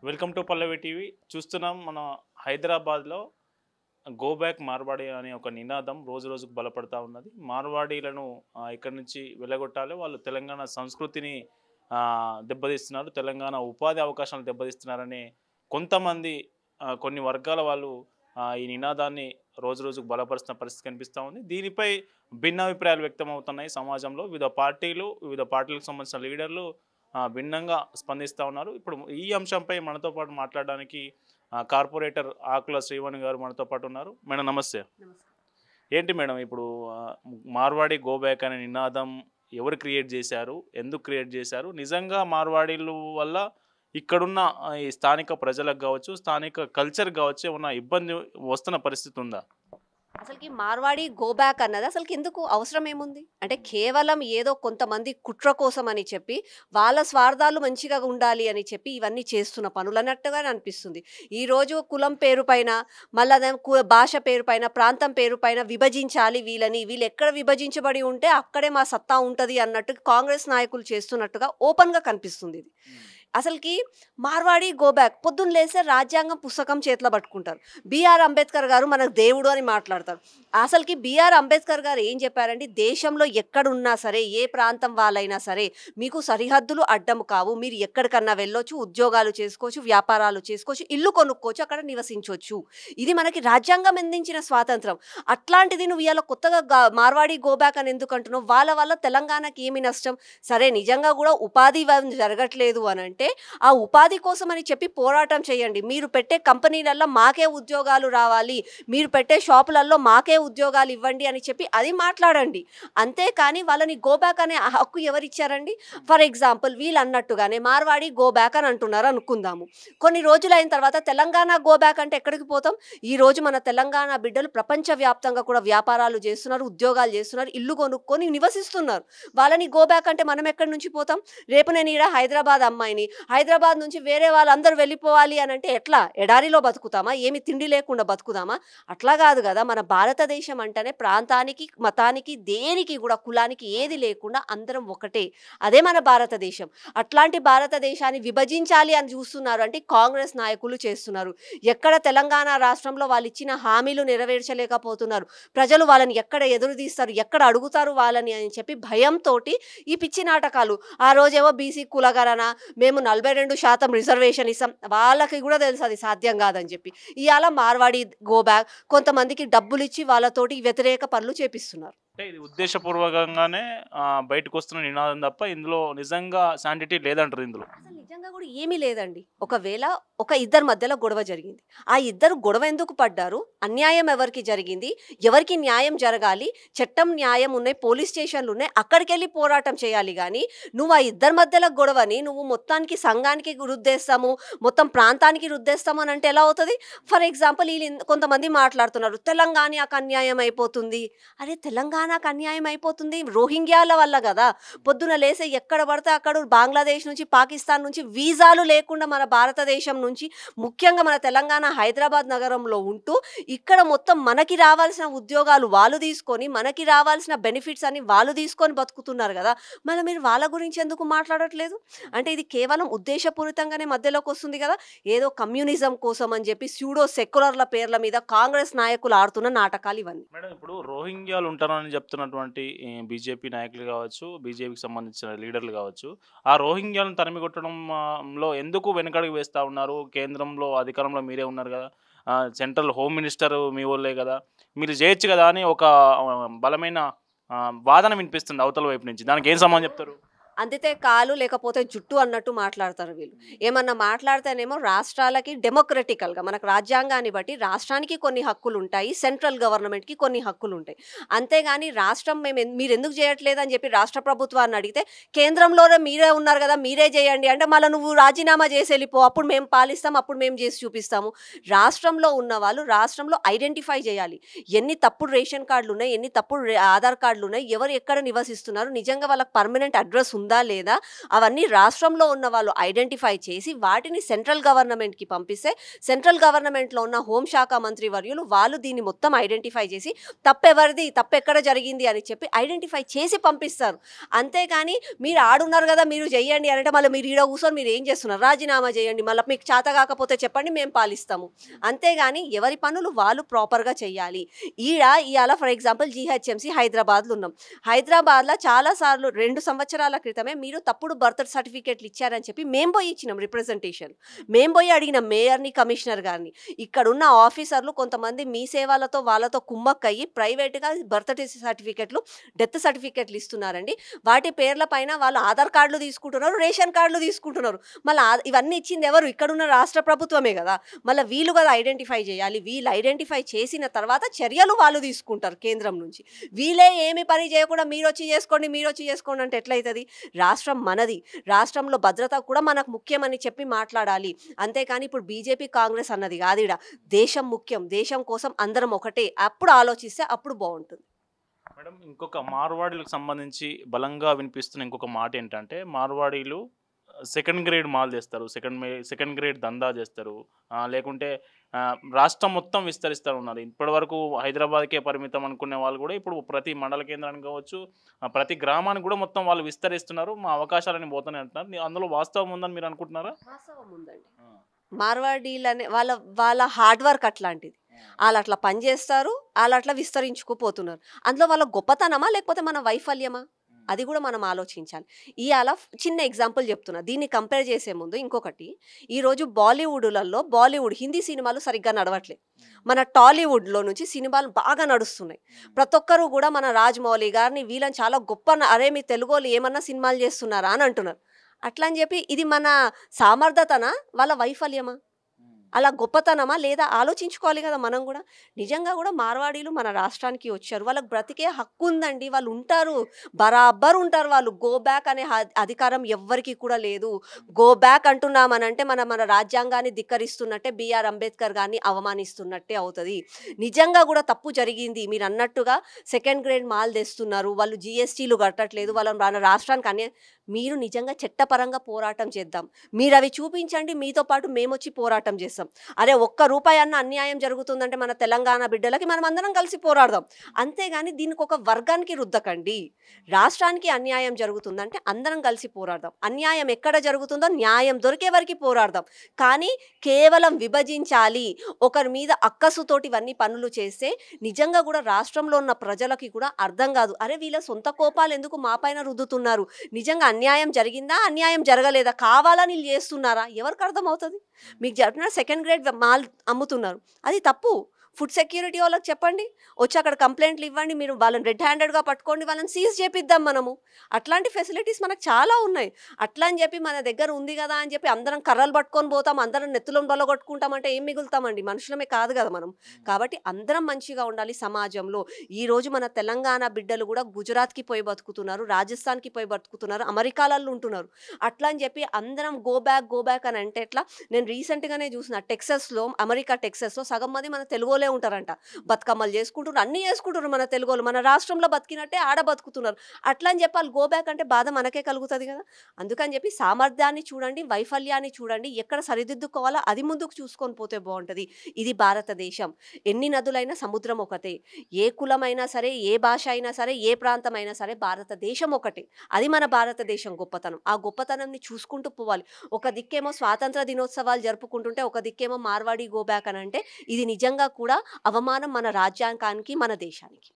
Welcome to Pallavi TV. చూస్తున్నాం మన హైదరాబాద్లో గో బ్యాక్ మార్వాడి అనే ఒక నినాదం రోజు రోజుకు బలపడతా ఉన్నది. మార్వాడీలను ఇక్కడి నుంచి వెళ్ళగొట్టాలి, వాళ్ళు తెలంగాణ సంస్కృతిని దెబ్బతీస్తున్నారు, తెలంగాణ ఉపాధి అవకాశాలను దెబ్బతీస్తున్నారని కొంతమంది కొన్ని వర్గాల వాళ్ళు ఈ నినాదాన్ని రోజు రోజుకు బలపరుస్తున్న పరిస్థితి కనిపిస్తూ ఉంది. దీనిపై భిన్నాభిప్రాయాలు వ్యక్తం అవుతున్నాయి సమాజంలో. వివిధ పార్టీలకు సంబంధించిన లీడర్లు భిన్నంగా స్పందిస్తూ ఉన్నారు. ఇప్పుడు ఈ అంశంపై మనతో పాటు మాట్లాడడానికి కార్పొరేటర్ ఆకుల శ్రీవాణి గారు మనతో పాటు ఉన్నారు. మేడం నమస్తే. ఏంటి మేడం ఇప్పుడు మార్వాడి గో బ్యాక్ అనే నినాదం ఎవరు క్రియేట్ చేశారు, ఎందుకు క్రియేట్ చేశారు? నిజంగా మార్వాడీలు వల్ల ఇక్కడున్న ఈ స్థానిక ప్రజలకు కావచ్చు, స్థానిక కల్చర్ కావచ్చు, ఏమన్నా ఇబ్బంది వస్తున్న పరిస్థితి ఉందా? అసలుకి మార్వాడి గో బ్యాక్ అన్నది అసలుకి ఎందుకు అవసరం ఏముంది అంటే కేవలం ఏదో కొంతమంది కుట్ర కోసం అని చెప్పి వాళ్ళ స్వార్థాలు మంచిగా ఉండాలి అని చెప్పి ఇవన్నీ చేస్తున్న పనులు అన్నట్టుగా అనిపిస్తుంది. ఈరోజు కులం పేరు పైన మళ్ళీ భాష పేరు పైన ప్రాంతం పేరు పైన విభజించాలి వీళ్ళని, వీళ్ళు ఎక్కడ విభజించబడి ఉంటే అక్కడే మా సత్తా ఉంటుంది అన్నట్టు కాంగ్రెస్ నాయకులు చేస్తున్నట్టుగా ఓపెన్గా కనిపిస్తుంది ఇది. అసలుకి మార్వాడి గో బ్యాక్ పొద్దున్న లేస్తే రాజ్యాంగం పుస్తకం చేతిలో పట్టుకుంటారు. బిఆర్ అంబేద్కర్ గారు మనకు దేవుడు అని మాట్లాడతారు. అసలుకి బిఆర్ అంబేద్కర్ గారు ఏం చెప్పారంటే దేశంలో ఎక్కడున్నా సరే ఏ ప్రాంతం వాళ్ళైనా సరే మీకు సరిహద్దులు అడ్డం కావు, మీరు ఎక్కడికన్నా వెళ్ళొచ్చు, ఉద్యోగాలు చేసుకోవచ్చు, వ్యాపారాలు చేసుకోవచ్చు, ఇల్లు కొనుక్కోవచ్చు, అక్కడ నివసించవచ్చు. ఇది మనకి రాజ్యాంగం అందించిన స్వాతంత్రం. అట్లాంటిది నువ్వు ఇవాళ కొత్తగా మార్వాడి గో బ్యాక్ అని ఎందుకు అంటున్నావు? వాళ్ళ వల్ల తెలంగాణకి ఏమి నష్టం? సరే నిజంగా కూడా ఉపాధి జరగట్లేదు అని అంటే ఆ ఉపాధి కోసం అని చెప్పి పోరాటం చేయండి. మీరు పెట్టే కంపెనీలలో మాకే ఉద్యోగాలు రావాలి, మీరు పెట్టే షాపులలో మాకే ఉద్యోగాలు ఇవ్వండి అని చెప్పి అది మాట్లాడండి. అంతేకాని వాళ్ళని గో బ్యాక్ అనే హక్కు ఎవరిచ్చారండి? ఫర్ ఎగ్జాంపుల్ వీళ్ళు అన్నట్టుగానే మార్వాడి గో బ్యాక్ అని అంటున్నారు అనుకుందాము. కొన్ని రోజులు అయిన తర్వాత తెలంగాణ గో బ్యాక్ అంటే ఎక్కడికి పోతాం? ఈ రోజు మన తెలంగాణ బిడ్డలు ప్రపంచవ్యాప్తంగా కూడా వ్యాపారాలు చేస్తున్నారు, ఉద్యోగాలు చేస్తున్నారు, ఇల్లు కొనుక్కొని నివసిస్తున్నారు. వాళ్ళని గో బ్యాక్ అంటే మనం ఎక్కడి నుంచి పోతాం? రేపు నేను ఈడ హైదరాబాద్ అమ్మాయిని, హైదరాబాద్ నుంచి వేరే వాళ్ళందరూ వెళ్ళిపోవాలి అని అంటే ఎట్లా? ఎడారిలో బతుకుతామా? ఏమి తిండి లేకుండా బతుకుదామా? అట్లా కాదు కదా. మన భారతదేశం అంటేనే ప్రాంతానికి, మతానికి, దేనికి కూడా కులానికి ఏది లేకుండా అందరం ఒకటే. అదే మన భారతదేశం. అట్లాంటి భారతదేశాన్ని విభజించాలి అని చూస్తున్నారు అంటే కాంగ్రెస్ నాయకులు చేస్తున్నారు. ఎక్కడ తెలంగాణ రాష్ట్రంలో వాళ్ళు ఇచ్చిన హామీలు నెరవేర్చలేకపోతున్నారు. ప్రజలు వాళ్ళని ఎక్కడ ఎదురుదీస్తారు, ఎక్కడ అడుగుతారు వాళ్ళని అని చెప్పి భయంతో ఈ పిచ్చి నాటకాలు. ఆ రోజేమో బీసీ కులగరణ, మేము 42% రిజర్వేషన్ ఇస్తాం, వాళ్ళకి కూడా తెలుసు అది సాధ్యం కాదని చెప్పి ఇవాళ మార్వాడి గో బ్యాక్ కొంతమందికి డబ్బులు ఇచ్చి వాళ్ళతోటి వ్యతిరేక పనులు చేపిస్తున్నారు. అంటే ఇది ఉద్దేశపూర్వకంగానే బయటకు వస్తున్న నినాదం తప్ప ఇందులో నిజంగా శాంటిటీ లేదంటారు. ఇందులో అసలు నిజంగా కూడా ఏమీ లేదండి. ఒకవేళ ఒక ఇద్దరి మధ్యలో గొడవ జరిగింది, ఆ ఇద్దరు గొడవ ఎందుకు పడ్డారు? అన్యాయం ఎవరికి జరిగింది, ఎవరికి న్యాయం జరగాలి, చట్టం న్యాయం ఉన్నాయి, పోలీస్ స్టేషన్లు ఉన్నాయి, అక్కడికి వెళ్ళి పోరాటం చేయాలి. కానీ నువ్వు ఆ ఇద్దరి మధ్యలో గొడవని నువ్వు మొత్తానికి సంఘానికి రుద్దేస్తాము, మొత్తం ప్రాంతానికి రుద్దేస్తాము అని అంటే ఎలా అవుతుంది? ఫర్ ఎగ్జాంపుల్ వీళ్ళు కొంతమంది మాట్లాడుతున్నారు తెలంగాణకు అన్యాయం అయిపోతుంది. అరే తెలంగాణకు అన్యాయం అయిపోతుంది రోహింగ్యాల వల్ల కదా. పొద్దున లేసే ఎక్కడ పడితే అక్కడ బంగ్లాదేశ్ నుంచి, పాకిస్తాన్ నుంచి వీసాలు లేకుండా మన భారతదేశం నుంచి, ముఖ్యంగా మన తెలంగాణ హైదరాబాద్ నగరంలో ఉంటూ ఇక్కడ మొత్తం మనకి రావాల్సిన ఉద్యోగాలు వాళ్ళు తీసుకొని, మనకి రావాల్సిన బెనిఫిట్స్ అన్ని వాళ్ళు తీసుకొని బతుకుతున్నారు కదా. మళ్ళీ మీరు వాళ్ళ గురించి ఎందుకు మాట్లాడట్లేదు? అంటే ఇది కేవలం ఉద్దేశపూరితంగానే మధ్యలోకి వస్తుంది కదా. ఏదో కమ్యూనిజం కోసం అని చెప్పి స్యూడో సెక్యులర్ల పేర్ల మీద కాంగ్రెస్ నాయకులు ఆడుతున్న నాటకాలు ఇవన్నీ. మేడం ఇప్పుడు రోహింగ్యాలు ఉంటారని చెప్తున్నటువంటి బీజేపీ నాయకులు కావచ్చు, బీజేపీకి సంబంధించిన లీడర్లు కావచ్చు, ఆ రోహింగ్యాలను తరిమి కొట్టడంలో ఎందుకు వెనకడుగు వేస్తూ ఉన్నారు? కేంద్రంలో అధికారంలో మీరే ఉన్నారు కదా, సెంట్రల్ హోమ్ మినిస్టర్ మీ వాళ్ళే కదా, మీరు చేయొచ్చు కదా అని ఒక బలమైన వాదన వినిపిస్తుంది అవతల వైపు నుంచి. దానికి ఏం సమాధానం చెప్తారు? అందితే కాలు లేకపోతే జుట్టు అన్నట్టు మాట్లాడతారు వీళ్ళు. ఏమన్నా మాట్లాడితేనేమో రాష్ట్రాలకి డెమోక్రటికల్గా మనకు రాజ్యాంగాన్ని బట్టి రాష్ట్రానికి కొన్ని హక్కులు ఉంటాయి, సెంట్రల్ గవర్నమెంట్కి కొన్ని హక్కులు ఉంటాయి. అంతేగాని రాష్ట్రం మీరు ఎందుకు చేయట్లేదు అని చెప్పి రాష్ట్ర ప్రభుత్వాన్ని అడిగితే కేంద్రంలోనే మీరే ఉన్నారు కదా మీరే చేయండి అంటే మళ్ళీ నువ్వు రాజీనామా చేసి వెళ్ళిపో, అప్పుడు మేము పాలిస్తాం, అప్పుడు మేము చేసి చూపిస్తాము. రాష్ట్రంలో ఉన్న వాళ్ళు రాష్ట్రంలో ఐడెంటిఫై చేయాలి. ఎన్ని తప్పుడు రేషన్ కార్డులు ఉన్నాయి, ఎన్ని తప్పుడు ఆధార్ కార్డులు ఉన్నాయి, ఎవరు ఎక్కడ నివసిస్తున్నారు, నిజంగా వాళ్ళకి పర్మనెంట్ అడ్రస్ ఉందా ఉందా లేదా అవన్నీ రాష్ట్రంలో ఉన్న వాళ్ళు ఐడెంటిఫై చేసి వాటిని సెంట్రల్ గవర్నమెంట్కి పంపిస్తే సెంట్రల్ గవర్నమెంట్లో ఉన్న హోంశాఖ మంత్రి వర్యులు వాళ్ళు దీన్ని మొత్తం ఐడెంటిఫై చేసి తప్పెవరిది తప్పెక్కడ జరిగింది అని చెప్పి ఐడెంటిఫై చేసి పంపిస్తారు. అంతేగాని మీరు ఆడున్నారు కదా మీరు చెయ్యండి అంటే మళ్ళీ మీరు ఈడ కూర్చొని మీరు ఏం చేస్తున్నారు, రాజీనామా చేయండి, మళ్ళీ మీకు చేత కాకపోతే చెప్పండి మేము పాలిస్తాము. అంతేగాని ఎవరి పనులు వాళ్ళు ప్రాపర్గా చేయాలి. ఇవాళ ఫర్ ఎగ్జాంపుల్ జీహెచ్ఎంసీ హైదరాబాద్లో ఉన్నాం. హైదరాబాద్లో చాలాసార్లు 2 సంవత్సరాల క్రితమే మీరు తప్పుడు బర్త్ సర్టిఫికేట్లు ఇచ్చారని చెప్పి మేము పోయి ఇచ్చినాం రిప్రజెంటేషన్. మేము పోయి అడిగిన మేయర్ని, కమిషనర్ గారిని, ఇక్కడున్న ఆఫీసర్లు కొంతమంది మీ సేవలతో వాళ్ళతో కుమ్మక్కయ్యి ప్రైవేట్గా బర్త్ సర్టిఫికేట్లు, డెత్ సర్టిఫికేట్లు ఇస్తున్నారండి. వాటి పేర్ల పైన వాళ్ళు ఆధార్ కార్డులు తీసుకుంటున్నారు, రేషన్ కార్డులు తీసుకుంటున్నారు. మళ్ళీ ఇవన్నీ ఇచ్చింది ఎవరు? ఇక్కడున్న రాష్ట్ర ప్రభుత్వమే కదా. మళ్ళీ వీళ్ళు కదా ఐడెంటిఫై చేయాలి. వీళ్ళు ఐడెంటిఫై చేసిన తర్వాత చర్యలు వాళ్ళు తీసుకుంటారు కేంద్రం నుంచి. వీళ్ళే ఏమి పని చేయకుండా మీరు వచ్చి చేసుకోండి అంటే ఎట్లయితుంది? రాష్ట్రం మనది, రాష్ట్రంలో భద్రత కూడా మనకు ముఖ్యమని చెప్పి మాట్లాడాలి. అంతేకాని ఇప్పుడు బీజేపీ కాంగ్రెస్ అన్నది కాదు. ఇక్కడ దేశం ముఖ్యం, దేశం కోసం అందరం ఒకటే. అప్పుడు ఆలోచిస్తే అప్పుడు బాగుంటుంది. మేడం, ఇంకొక మార్వాడీలకు సంబంధించి బలంగా వినిపిస్తున్న ఇంకొక మాట ఏంటంటే, మార్వాడీలు సెకండ్ గ్రేడ్ మాల్ చేస్తారు, సెకండ్ గ్రేడ్ దందా చేస్తారు, లేకుంటే రాష్ట్రం మొత్తం విస్తరిస్తూ ఉన్నారు. ఇప్పటి వరకు హైదరాబాద్కే పరిమితం అనుకునే వాళ్ళు కూడా ఇప్పుడు ప్రతి మండల కేంద్రానికి కావచ్చు, ప్రతి గ్రామానికి కూడా మొత్తం వాళ్ళు విస్తరిస్తున్నారు. మా అవకాశాలని పోతానే అంటున్నారు. అందులో వాస్తవం ఉందని మీరు అనుకుంటున్నారా? వాస్తవం ఉందండి. మార్వాడీలు అనే వాళ్ళ హార్డ్ వర్క్ అట్లాంటిది. వాళ్ళు అట్లా పనిచేస్తారు, వాళ్ళు అట్లా విస్తరించుకుపోతున్నారు. అందులో వాళ్ళ గొప్పతనమా లేకపోతే మన వైఫల్యమా? అది కూడా మనం ఆలోచించాలి. ఇవాళ చిన్న ఎగ్జాంపుల్ చెప్తున్నా. దీన్ని కంపేర్ చేసే ముందు ఇంకొకటి, ఈరోజు బాలీవుడ్ హిందీ సినిమాలు సరిగ్గా నడవట్లేదు. మన టాలీవుడ్లో నుంచి సినిమాలు బాగా నడుస్తున్నాయి. ప్రతి ఒక్కరు కూడా మన రాజమౌళి గారిని వీళ్ళని చాలా గొప్ప, అరే మీ తెలుగు వాళ్ళు ఏమన్నా సినిమాలు చేస్తున్నారా అని అంటున్నారు. అట్లా అని చెప్పి ఇది మన సామర్థ్యతనా వాళ్ళ వైఫల్యమా? అలా గొప్పతనమా లేదా ఆలోచించుకోవాలి కదా మనం కూడా. నిజంగా కూడా మార్వాడీలు మన రాష్ట్రానికి వచ్చారు, వాళ్ళకి బ్రతికే హక్కు ఉందండి. వాళ్ళు ఉంటారు, బరాబర్ ఉంటారు. వాళ్ళు గో బ్యాక్ అనే అధికారం ఎవ్వరికి కూడా లేదు. గో బ్యాక్ అంటున్నామనంటే మన రాజ్యాంగాన్ని ధిక్కరిస్తున్నట్టే, బిఆర్ అంబేద్కర్ గారిని అవమానిస్తున్నట్టే అవుతుంది. నిజంగా కూడా తప్పు జరిగింది. మీరు అన్నట్టుగా సెకండ్ గ్రేడ్ మాల్ తెస్తున్నారు, వాళ్ళు జిఎస్టీలు కట్టట్లేదు, వాళ్ళని మన రాష్ట్రానికి మీరు నిజంగా చట్టపరంగా పోరాటం చేద్దాం. మీరు అవి చూపించండి, మీతో పాటు మేము వచ్చి పోరాటం చేస్తాం. అరే ₹1 అన్న అన్యాయం జరుగుతుందంటే మన తెలంగాణ బిడ్డలకి మనం అందరం కలిసి పోరాడదాం. అంతేగాని దీనికి ఒక వర్గానికి రుద్దకండి. రాష్ట్రానికి అన్యాయం జరుగుతుందంటే అందరం కలిసి పోరాడదాం. అన్యాయం ఎక్కడ జరుగుతుందో న్యాయం దొరికే వరకు పోరాడదాం. కానీ కేవలం విభజించాలి, ఒకరి మీద అక్కసుతోటి ఇవన్నీ పనులు చేస్తే నిజంగా కూడా రాష్ట్రంలో ఉన్న ప్రజలకి కూడా అర్థం కాదు. అరే వీళ్ళ సొంత కోపాలు ఎందుకు మా పైన రుద్దుతున్నారు? నిజంగా అన్యాయం జరిగిందా, అన్యాయం జరగలేదా, కావాలని చేస్తున్నారా? ఎవరికి అర్థమవుతుంది? మీకు చెప్పిన సెకండ్ గ్రేడ్ మాల్ అమ్ముతున్నారు, అది తప్పు. ఫుడ్ సెక్యూరిటీ వాళ్ళకి చెప్పండి, వచ్చి అక్కడ కంప్లైంట్లు ఇవ్వండి, మీరు వాళ్ళని రెడ్ హ్యాండెడ్గా పట్టుకోండి, వాళ్ళని సీజ్ చేపిద్దాం మనము. అట్లాంటి ఫెసిలిటీస్ మనకు చాలా ఉన్నాయి. అట్లా అని చెప్పి మన దగ్గర ఉంది కదా అని చెప్పి అందరం కర్రలు పట్టుకొని పోతాం, అందరం నెత్తులను బొల్లగొట్టుకుంటామంటే ఏం మిగులుతామండి? మనుషులమే కాదు కదా మనం. కాబట్టి అందరం మంచిగా ఉండాలి సమాజంలో. ఈరోజు మన తెలంగాణ బిడ్డలు కూడా గుజరాత్కి పోయి బతుకుతున్నారు, రాజస్థాన్కి పోయి బతుకుతున్నారు, అమెరికాలలో ఉంటున్నారు. అట్లా అని చెప్పి అందరం గో బ్యాక్ అని అంటే ఎట్లా? నేను రీసెంట్గానే చూసిన అమెరికా టెక్సస్లో సగం మంది మన తెలుగు ఉంటారంట. బతుకమ్మలు చేసుకుంటున్నారు, అన్ని చేసుకుంటున్నారు మన తెలుగు వాళ్ళు. మన రాష్ట్రంలో బతికినట్టే ఆడ బతుకుతున్నారు. అట్లా అని చెప్పి వాళ్ళు గో బ్యాక్ అంటే బాధ మనకే కలుగుతుంది కదా. అందుకని చెప్పి సామర్థ్యాన్ని చూడండి, వైఫల్యాన్ని చూడండి, ఎక్కడ సరిదిద్దుకోవాలో అది ముందుకు చూసుకొని పోతే బాగుంటుంది. ఇది భారతదేశం. ఎన్ని నదులైనా సముద్రం ఒకటే. ఏ కులమైనా సరే, ఏ భాష అయినా సరే, ఏ ప్రాంతం అయినా సరే, భారతదేశం ఒకటే. అది మన భారతదేశం గొప్పతనం. ఆ గొప్పతనంని చూసుకుంటూ పోవాలి. ఒక దిక్కేమో స్వాతంత్ర దినోత్సవాలు జరుపుకుంటుంటే, ఒక దిక్కేమో మార్వాడి గో బ్యాక్ అని అంటే ఇది నిజంగా కూడా అవమానం మన రాజ్యాంగానికి, మన దేశానికి.